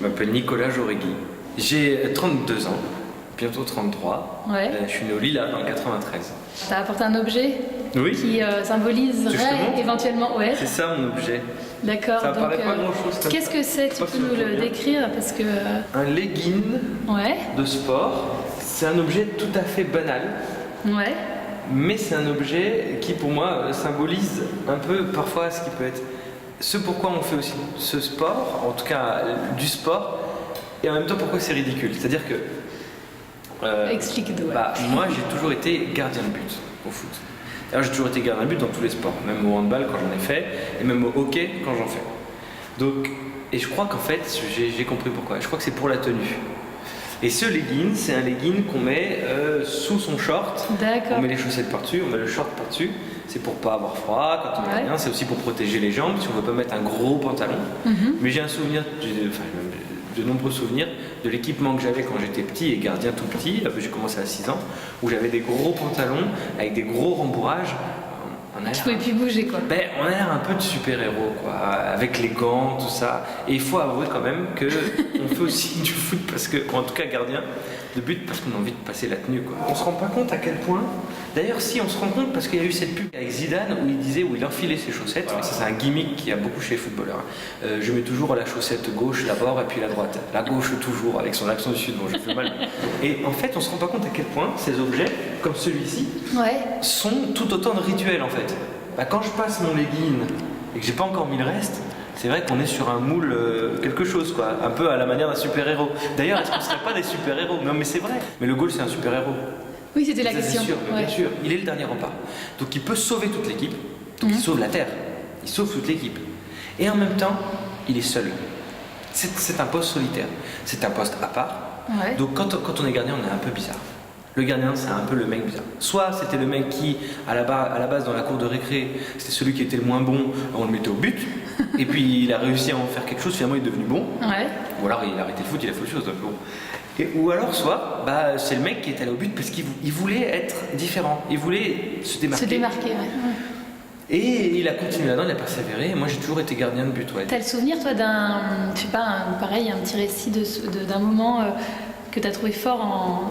m'appelle Nicolas Jauregui. J'ai 32 ans, bientôt 33. Ouais. Je suis né au Lila dans le 93. T'as apporté un objet Oui. qui symboliserait éventuellement. Ouais. C'est ça mon objet. D'accord. Ça paraît pas grand-chose. Qu'est-ce que c'est? Tu peux nous le décrire parce que. Un legging de sport. C'est un objet tout à fait banal. Ouais. Mais c'est un objet qui pour moi symbolise un peu parfois ce qui peut être ce pourquoi on fait aussi ce sport, en tout cas du sport, et en même temps pourquoi c'est ridicule. C'est-à-dire que explique-nous. Moi j'ai toujours été gardien de but au foot. D'ailleurs j'ai toujours été gardien de but dans tous les sports, même au handball quand j'en ai fait, et même au hockey quand j'en fais. Donc, et je crois qu'en fait, j'ai compris pourquoi. Je crois que c'est pour la tenue. Et ce legging, c'est un legging qu'on met sous son short. D'accord. On met les chaussettes par-dessus, on met le short par-dessus. C'est pour pas avoir froid quand on est bien. C'est aussi pour protéger les jambes si on veut pas mettre un gros pantalon. Mais j'ai un souvenir, de nombreux souvenirs de l'équipement que j'avais quand j'étais petit et gardien tout petit. J'ai commencé à 6 ans, où j'avais des gros pantalons avec des gros rembourrages. Tu pouvais plus bouger quoi. On a l'air un peu de super-héros quoi, avec les gants, tout ça. Et il faut avouer quand même qu'on fait aussi du foot parce que, en tout cas gardien de but, parce qu'on a envie de passer la tenue quoi. On se rend pas compte à quel point. D'ailleurs si on se rend compte parce qu'il y a eu cette pub avec Zidane où il enfilait ses chaussettes. Ça c'est un gimmick qu'il y a beaucoup chez les footballeurs. Je mets toujours la chaussette gauche d'abord et puis la droite. La gauche toujours avec son accent du sud, bon je fais mal. Et en fait on se rend pas compte à quel point ces objets, comme celui-ci, sont tout autant de rituels en fait. Quand je passe mon legging et que j'ai pas encore mis le reste, c'est vrai qu'on est sur un moule quelque chose quoi, un peu à la manière d'un super-héros. D'ailleurs, est-ce qu'on serait pas des super-héros? Non mais c'est vrai. Mais le goal c'est un super-héros. Oui, c'était la question. C'est sûr, bien sûr. Il est le dernier rempart. Donc il peut sauver toute l'équipe. Donc il sauve la Terre. Il sauve toute l'équipe. Et en même temps, il est seul. C'est un poste solitaire. C'est un poste à part. Donc quand on est gardien, on est un peu bizarre. Le gardien, c'est un peu le mec bizarre. Soit c'était le mec qui, à la base, dans la cour de récré, c'était celui qui était le moins bon, on le mettait au but. Et puis il a réussi à en faire quelque chose, finalement il est devenu bon. Ou alors il a arrêté le foot, il a fait autre chose. Donc bon. Ou alors soit, c'est le mec qui est allé au but parce qu'il voulait être différent. Il voulait se démarquer. Et il a continué là-dedans, il a persévéré. Et moi j'ai toujours été gardien de but. T'as le souvenir toi d'un, je sais pas, un petit récit d'un moment que tu as trouvé fort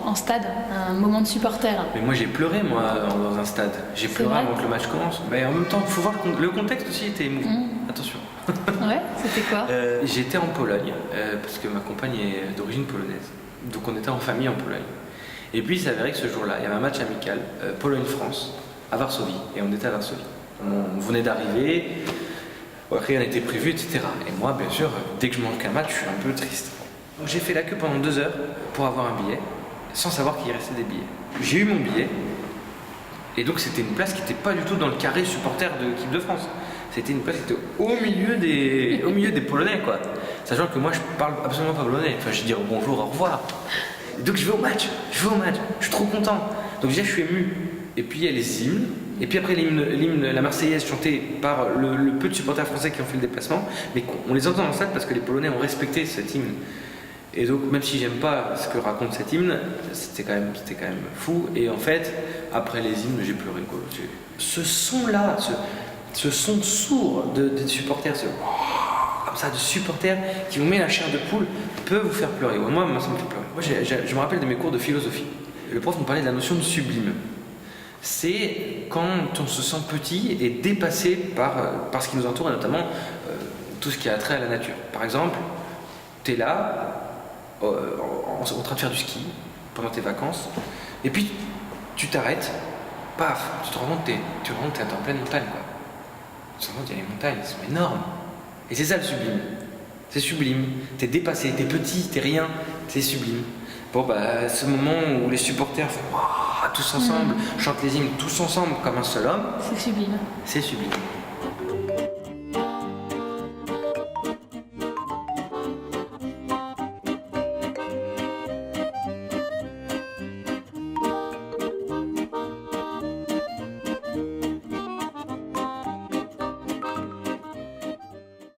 en stade, un moment de supporter? Mais moi j'ai pleuré dans un stade. J'ai pleuré avant que le match commence. Mais en même temps, il faut voir le contexte aussi était émouvant. Attention. Ouais, c'était quoi? J'étais en Pologne, parce que ma compagne est d'origine polonaise. Donc on était en famille en Pologne. Et puis il s'avérait que ce jour-là, il y avait un match amical, Pologne-France, à Varsovie. Et on était à Varsovie. On venait d'arriver, rien n'était prévu, etc. Et moi, bien sûr, dès que je manque un match, je suis un peu triste. Donc j'ai fait la queue pendant 2 heures pour avoir un billet, sans savoir qu'il restait des billets. J'ai eu mon billet, et donc c'était une place qui n'était pas du tout dans le carré supporter de l'équipe de France. C'était une place qui était au milieu des Polonais, quoi. Sachant que moi, je parle absolument pas polonais. Enfin, je dis bonjour, au revoir. Donc je vais au match, je suis trop content. Donc déjà, je suis ému. Et puis il y a les hymnes. Et puis après l'hymne, la Marseillaise chantée par le peu de supporters français qui ont fait le déplacement, mais on les entend en stade parce que les Polonais ont respecté cet hymne. Et donc même si j'aime pas ce que raconte cet hymne, c'était quand même fou. Et en fait, après les hymnes, j'ai pleuré quoi. Ce son-là, ce son sourd des supporters, comme ça, de supporters qui vous met la chair de poule, peut vous faire pleurer. Moi, ça me fait pleurer. Moi, je me rappelle de mes cours de philosophie. Le prof nous parlait de la notion de sublime. C'est quand on se sent petit et dépassé par ce qui nous entoure, et notamment tout ce qui a trait à la nature. Par exemple, tu es là, en train de faire du ski, pendant tes vacances, et puis tu t'arrêtes, paf, tu te rends compte que tu es en pleine montagne, quoi. Tu te rends compte qu'il y a les montagnes, elles sont énormes. Et c'est ça le sublime. C'est sublime. T'es dépassé, t'es petit, t'es rien, c'est sublime. Bon, ce moment où les supporters font tous ensemble, chantent les hymnes tous ensemble comme un seul homme. C'est sublime. C'est sublime.